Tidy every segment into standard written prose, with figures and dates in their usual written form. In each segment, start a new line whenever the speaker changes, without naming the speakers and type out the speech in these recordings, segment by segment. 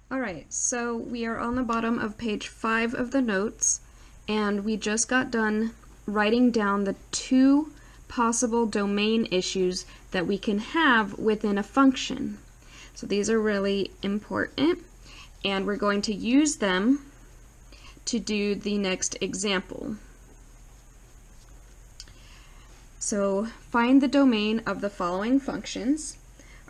Alright, so we are on the bottom of page 5 of the notes, and we just got done writing down the two possible domain issues that we can have within a function. So these are really important, and we're going to use them to do the next example. So find the domain of the following functions.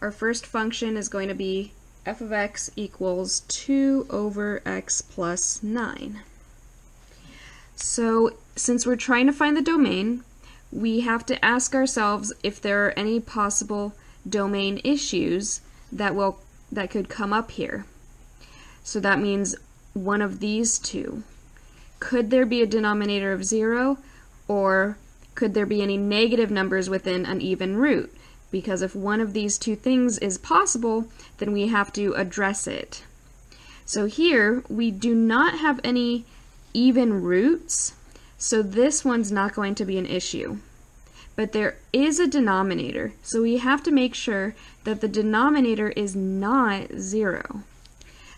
Our first function is going to be f of x equals 2 over x plus 9. So since we're trying to find the domain, we have to ask ourselves if there are any possible domain issues that could come up here. So that means one of these two. Could there be a denominator of 0, or could there be any negative numbers within an even root? Because if one of these two things is possible, then we have to address it. So here, we do not have any even roots, so this one's not going to be an issue. But there is a denominator, so we have to make sure that the denominator is not 0.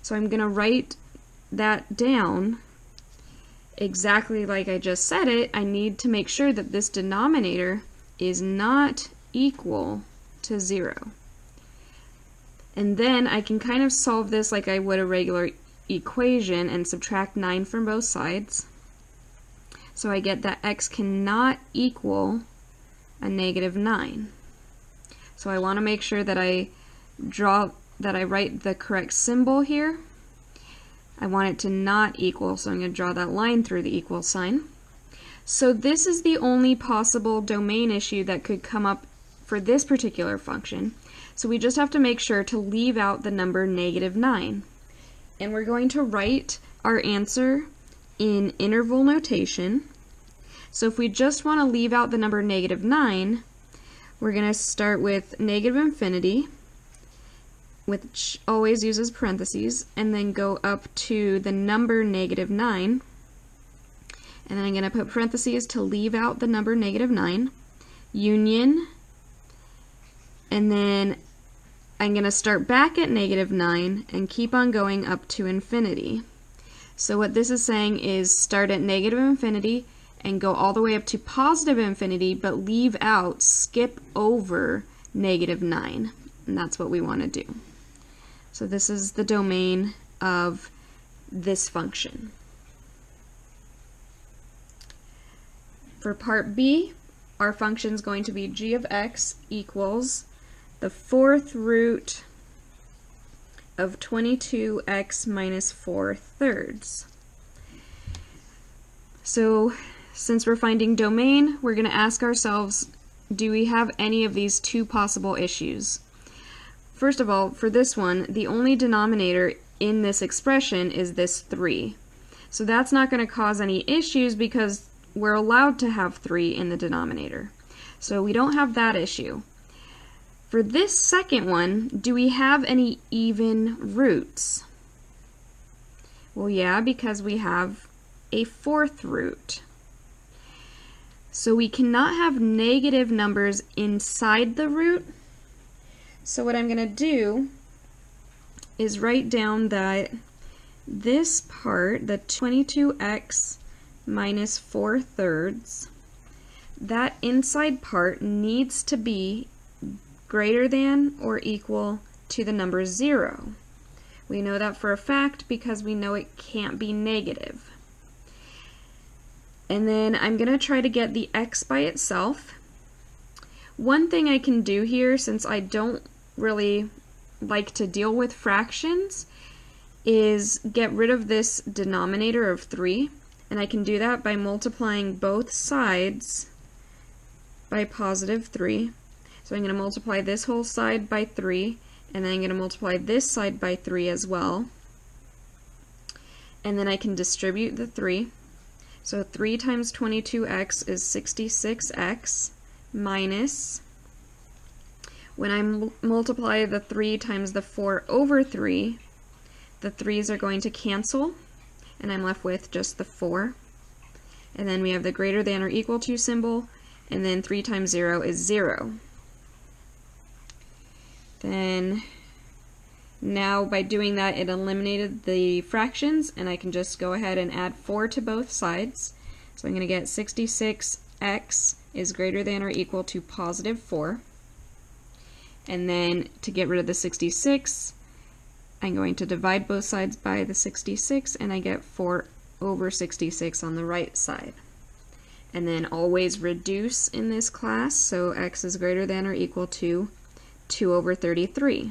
So I'm going to write that down exactly like I just said it. I need to make sure that this denominator is not equal to 0. And then I can kind of solve this like I would a regular equation and subtract 9 from both sides. So I get that x cannot equal a negative 9. So I want to make sure that I write the correct symbol here. I want it to not equal, so I'm going to draw that line through the equal sign. So this is the only possible domain issue that could come up for this particular function. So we just have to make sure to leave out the number negative 9. And we're going to write our answer in interval notation. So if we just want to leave out the number negative 9, we're going to start with negative infinity, which always uses parentheses, and then go up to the number negative 9. And then I'm going to put parentheses to leave out the number negative 9, union, and then I'm going to start back at negative 9 and keep on going up to infinity. So what this is saying is start at negative infinity and go all the way up to positive infinity, but leave out, skip over negative 9. And that's what we want to do. So this is the domain of this function. For part B, our function is going to be g of x equals the fourth root of 22x minus 4/3. So since we're finding domain, we're going to ask ourselves, do we have any of these two possible issues? First of all, for this one, the only denominator in this expression is this 3. So that's not going to cause any issues because we're allowed to have 3 in the denominator. So we don't have that issue. For this second one, do we have any even roots? Well, yeah, because we have a fourth root. So we cannot have negative numbers inside the root. So what I'm going to do is write down that this part, the 22x minus 4/3, that inside part needs to be greater than or equal to the number 0. We know that for a fact because we know it can't be negative. And then I'm going to try to get the x by itself. One thing I can do here, since I don't really like to deal with fractions, is get rid of this denominator of 3. And I can do that by multiplying both sides by positive 3. So I'm going to multiply this whole side by 3, and then I'm going to multiply this side by 3 as well. And then I can distribute the 3. So 3 times 22x is 66x minus, when I multiply the 3 times the 4 over 3, the 3's are going to cancel, and I'm left with just the 4. And then we have the greater than or equal to symbol, and then 3 times 0 is 0. Then Now by doing that, it eliminated the fractions, and I can just go ahead and add 4 to both sides. So I'm going to get 66x is greater than or equal to positive 4. And then to get rid of the 66, I'm going to divide both sides by the 66, and I get 4 over 66 on the right side. And then always reduce in this class, so x is greater than or equal to 2 over 33.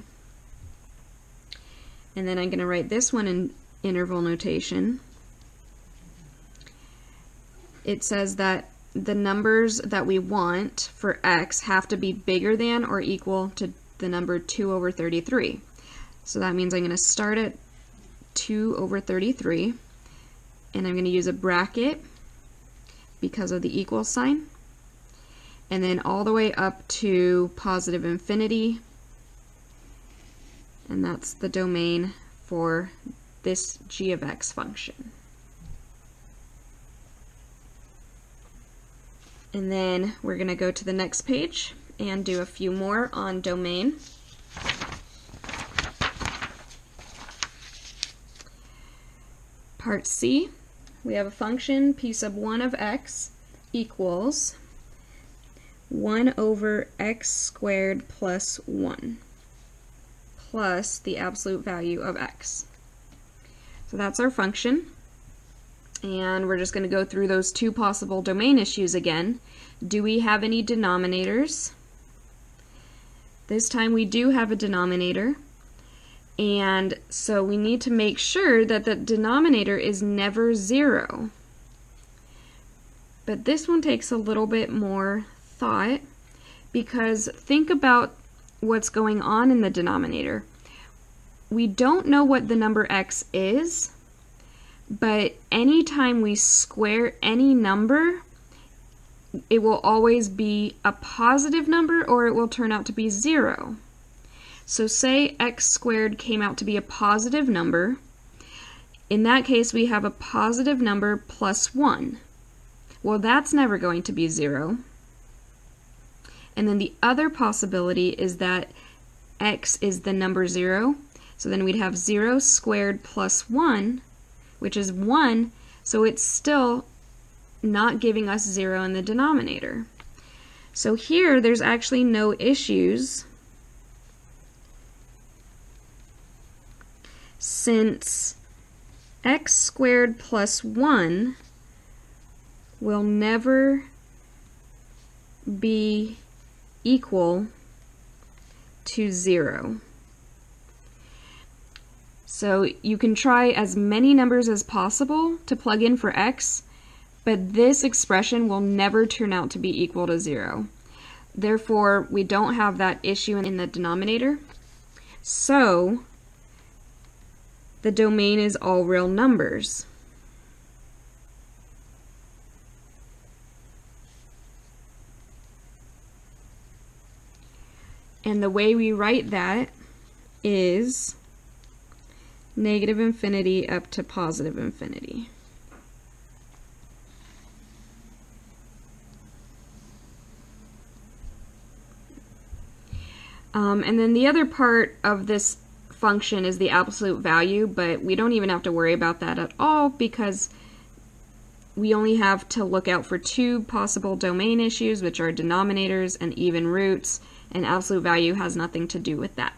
And then I'm going to write this one in interval notation. It says that the numbers that we want for x have to be bigger than or equal to the number 2 over 33. So that means I'm going to start at 2 over 33, and I'm going to use a bracket because of the equal sign, and then all the way up to positive infinity, and that's the domain for this g of x function. And then we're going to go to the next page and do a few more on domain. Part C, we have a function p sub 1 of x equals 1 over x squared plus 1 plus the absolute value of x. So that's our function. And we're just going to go through those two possible domain issues again. Do we have any denominators? This time we do have a denominator. And so we need to make sure that the denominator is never 0. But this one takes a little bit more thought, because think about what's going on in the denominator. We don't know what the number x is, but anytime we square any number, it will always be a positive number or it will turn out to be 0. So say x squared came out to be a positive number. In that case, we have a positive number plus 1. Well, that's never going to be 0. And then the other possibility is that x is the number 0. So then we'd have 0 squared plus 1, which is 1, so it's still not giving us 0 in the denominator. So here, there's actually no issues, since x squared plus 1 will never be equal to 0. So you can try as many numbers as possible to plug in for x, but this expression will never turn out to be equal to 0. Therefore, we don't have that issue in the denominator. So the domain is all real numbers. And the way we write that is negative infinity up to positive infinity. And then the other part of this function is the absolute value, but we don't even have to worry about that at all because we only have to look out for two possible domain issues, which are denominators and even roots, and absolute value has nothing to do with that.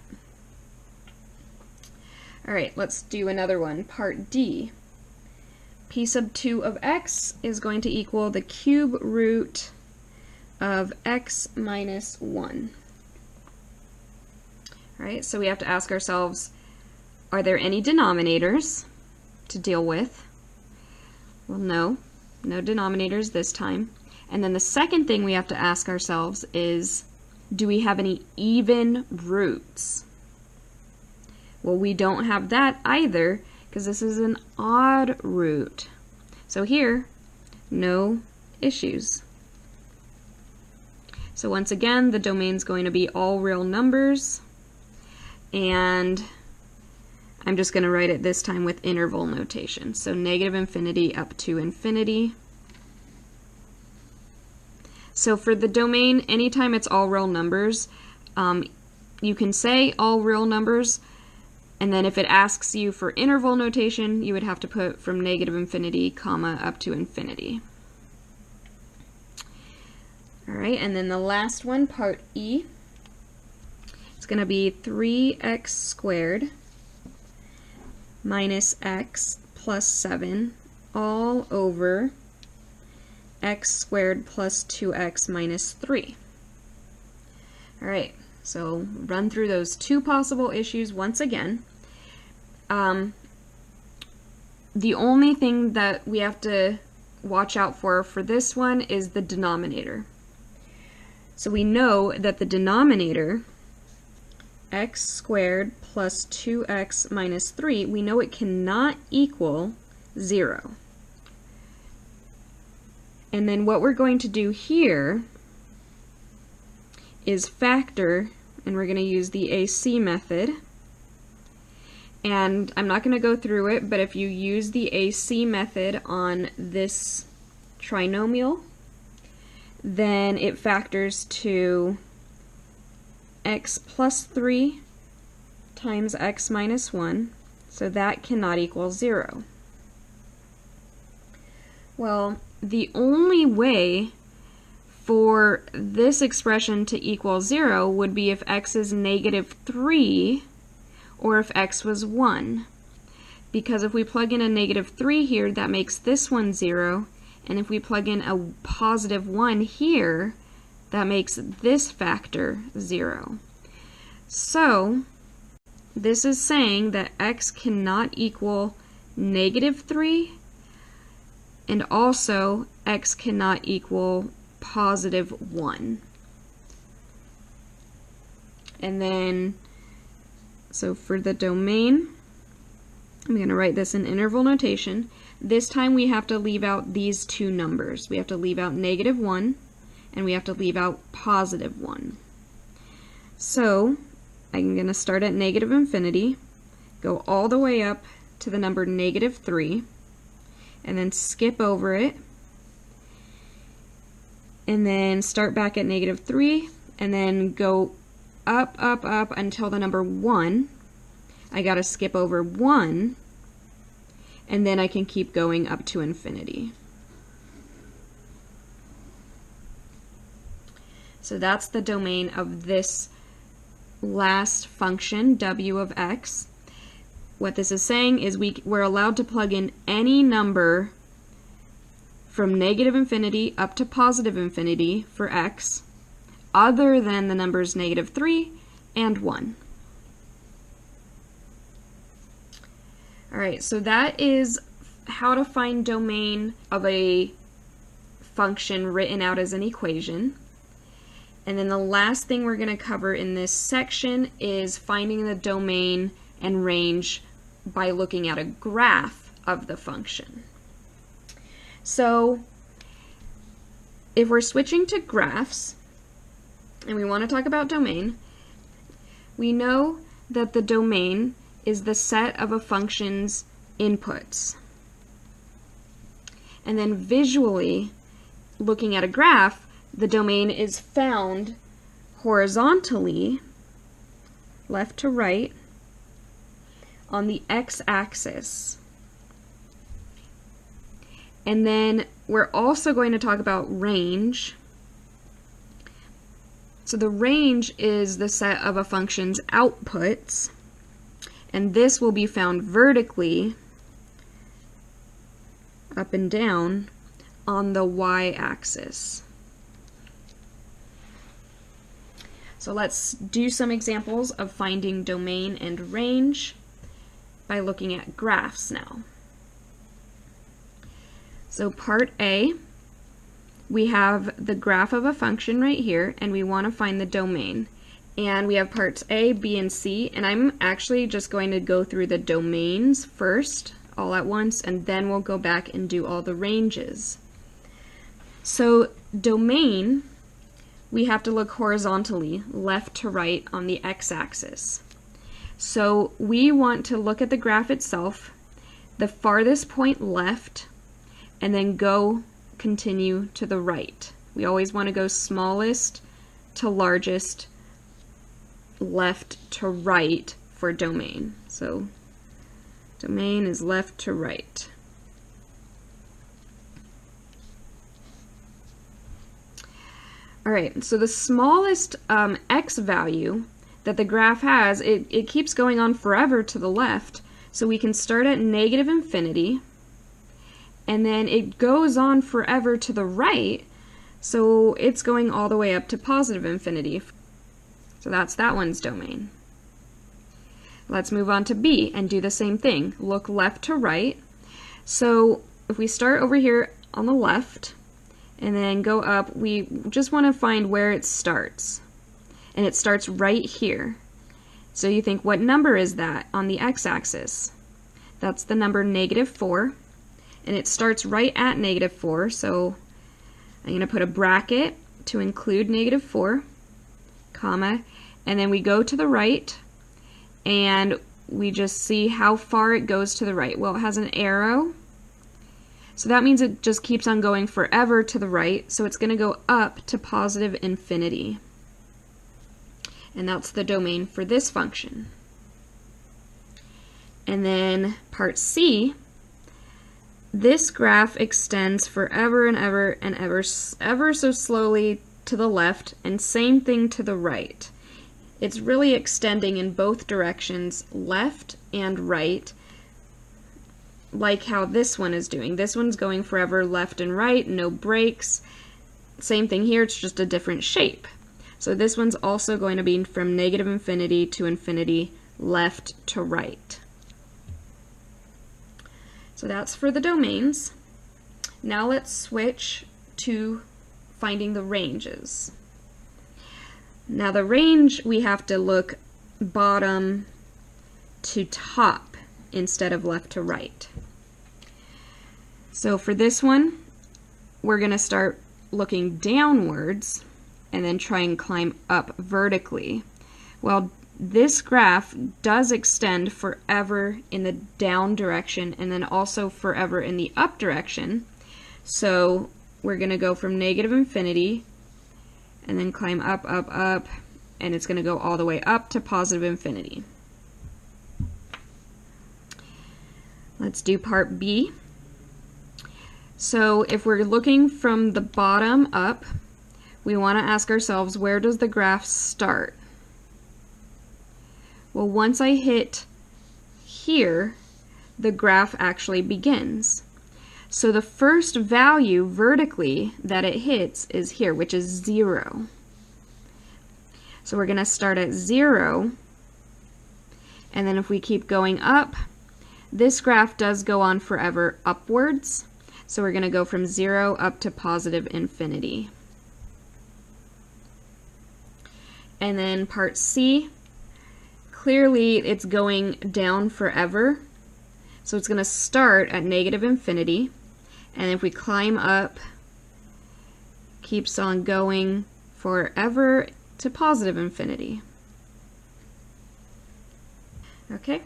Alright, let's do another one. Part D. P sub 2 of x is going to equal the cube root of x minus 1. Alright, so we have to ask ourselves, are there any denominators to deal with? Well, no denominators this time. And then the second thing we have to ask ourselves is, do we have any even roots? Well, we don't have that either because this is an odd root. So here, no issues. So once again, the domain's going to be all real numbers, and I'm just going to write it this time with interval notation. So negative infinity up to infinity. So for the domain, anytime it's all real numbers, you can say all real numbers, And then if it asks you for interval notation, you would have to put from negative infinity, comma, up to infinity. All right, and then the last one, part E, it's going to be 3x squared minus x plus 7 all over x squared plus 2x minus 3. All right, so run through those two possible issues once again. The only thing that we have to watch out for this one is the denominator. So we know that the denominator, x squared plus 2x minus 3, we know it cannot equal 0. And then what we're going to do here is factor, and we're going to use the AC method. And I'm not going to go through it, but if you use the AC method on this trinomial, then it factors to x plus 3 times x minus 1, so that cannot equal 0. Well, the only way for this expression to equal 0 would be if x is negative 3 or if x was 1. Because if we plug in a negative 3 here, that makes this one 0, and if we plug in a positive 1 here, that makes this factor 0. So this is saying that x cannot equal negative 3, and also x cannot equal positive 1. And then, so for the domain, I'm going to write this in interval notation. This time we have to leave out these two numbers. We have to leave out negative 1, and we have to leave out positive 1. So I'm going to start at negative infinity, go all the way up to the number negative 3, and then skip over it, and then start back at negative 3, and then go up, up, up until the number 1. I got to skip over 1, and then I can keep going up to infinity. So that's the domain of this last function, w of x. What this is saying is we're allowed to plug in any number from negative infinity up to positive infinity for x, other than the numbers negative 3 and 1. Alright, so that is how to find domain of a function written out as an equation. And then the last thing we're going to cover in this section is finding the domain and range by looking at a graph of the function. So if we're switching to graphs and we want to talk about domain, we know that the domain is the set of a function's inputs. And then visually, looking at a graph, the domain is found horizontally, left to right, on the x-axis. And then we're also going to talk about range. So the range is the set of a function's outputs, and this will be found vertically, up and down, on the y-axis. So let's do some examples of finding domain and range by looking at graphs now. So part A, we have the graph of a function right here, and we want to find the domain. And we have parts A, B, and C, and I'm actually just going to go through the domains first, all at once, and then we'll go back and do all the ranges. So domain, we have to look horizontally, left to right on the x-axis. So we want to look at the graph itself, the farthest point left, and then continue to the right. We always want to go smallest to largest, left to right for domain. So domain is left to right. All right, so the smallest x value that the graph has, it keeps going on forever to the left. So we can start at negative infinity, and then it goes on forever to the right, so it's going all the way up to positive infinity. So that's that one's domain. Let's move on to B and do the same thing. Look left to right. So if we start over here on the left and then go up, we just want to find where it starts. And it starts right here. So you think, what number is that on the x-axis? That's the number -4. And it starts right at -4, so I'm going to put a bracket to include -4, comma, and then we go to the right, and we just see how far it goes to the right. Well, it has an arrow, so that means it just keeps on going forever to the right, so it's going to go up to positive infinity. And that's the domain for this function. And then part C, this graph extends forever and ever and ever so slowly to the left, and same thing to the right. It's really extending in both directions, left and right, like how this one is doing. This one's going forever left and right, no breaks. Same thing here, it's just a different shape. So this one's also going to be from negative infinity to infinity, left to right. So that's for the domains. Now let's switch to finding the ranges. Now the range, we have to look bottom to top instead of left to right. So for this one, we're going to start looking downwards and then try and climb up vertically. Well, this graph does extend forever in the down direction and then also forever in the up direction. So we're going to go from negative infinity and then climb up, up, up, and it's going to go all the way up to positive infinity. Let's do part B. So if we're looking from the bottom up, we want to ask ourselves, where does the graph start? Well, once I hit here, the graph actually begins. So the first value vertically that it hits is here, which is 0. So we're going to start at 0, and then if we keep going up, this graph does go on forever upwards. So we're going to go from 0 up to positive infinity. And then part C, clearly it's going down forever. So it's going to start at negative infinity. And if we climb up, keeps on going forever to positive infinity. Okay,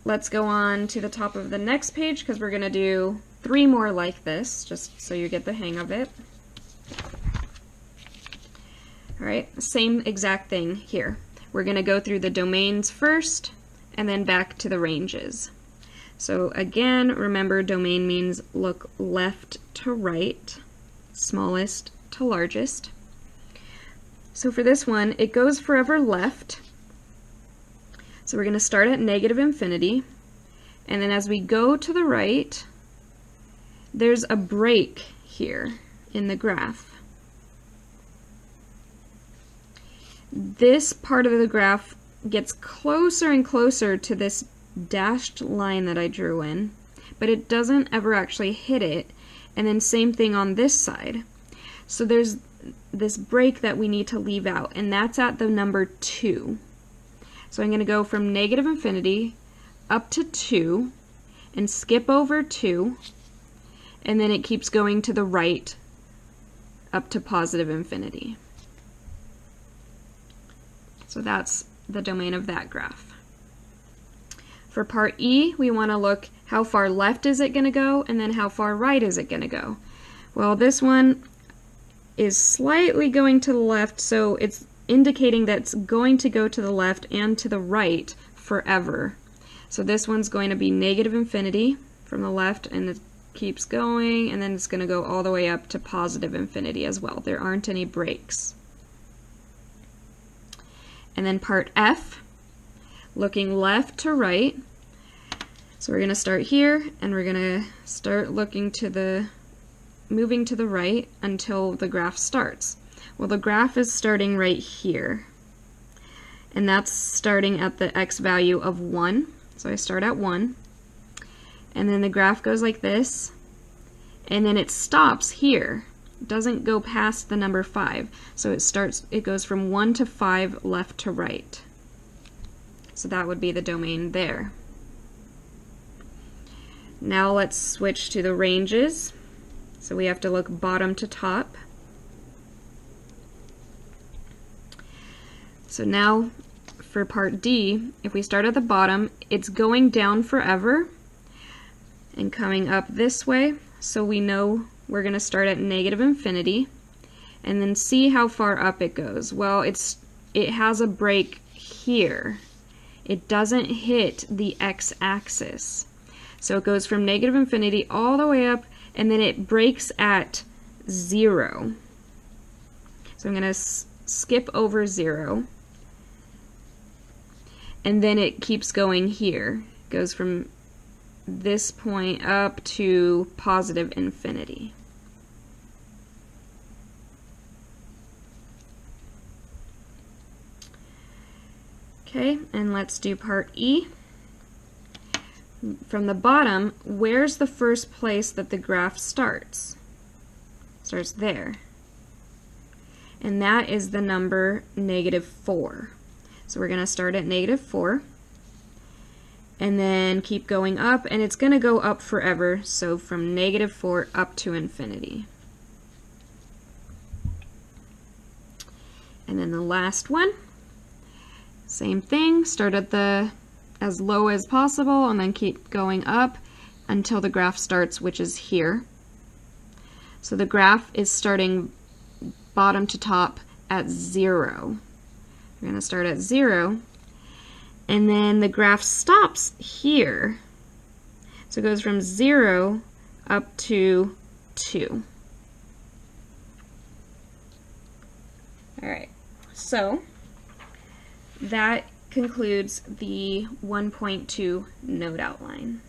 let's go on to the top of the next page because we're going to do 3 more like this, just so you get the hang of it. All right, same exact thing here. We're going to go through the domains first and then back to the ranges. So again, remember domain means look left to right, smallest to largest. So for this one, it goes forever left. So we're going to start at negative infinity, and then as we go to the right, there's a break here in the graph. This part of the graph gets closer and closer to this dashed line that I drew in, but it doesn't ever actually hit it, and then same thing on this side. So there's this break that we need to leave out, and that's at the number 2. So I'm going to go from negative infinity up to 2 and skip over 2, and then it keeps going to the right up to positive infinity. So that's the domain of that graph. For part E, we want to look how far left is it going to go, and then how far right is it going to go. Well, this one is slightly going to the left, so it's indicating that it's going to go to the left and to the right forever. So this one's going to be negative infinity from the left, and it keeps going, and then it's going to go all the way up to positive infinity as well. There aren't any breaks. And then part F, looking left to right. So we're going to start here, and we're going to start moving to the right until the graph starts. Well, the graph is starting right here, and that's starting at the x value of 1. So I start at 1, and then the graph goes like this, and then it stops here. It doesn't go past the number 5. So it goes from 1 to 5 left to right. So that would be the domain there. Now let's switch to the ranges. So we have to look bottom to top. So now for part D, if we start at the bottom, it's going down forever and coming up this way. So we know we're going to start at negative infinity and then see how far up it goes. Well, it has a break here. It doesn't hit the x-axis. So it goes from negative infinity all the way up, and then it breaks at 0. So I'm going to skip over 0. And then it keeps going here. It goes from this point up to positive infinity. Okay, and let's do part E. From the bottom, where's the first place that the graph starts? Starts there. And that is the number -4. So we're going to start at -4 and then keep going up, and it's going to go up forever, so from -4 up to infinity. And then the last one, same thing, start at as low as possible and then keep going up until the graph starts, which is here. So the graph is starting bottom to top at 0. We're going to start at 0, and then the graph stops here. So it goes from 0 up to 2. Alright, so that concludes the 1.2 node outline.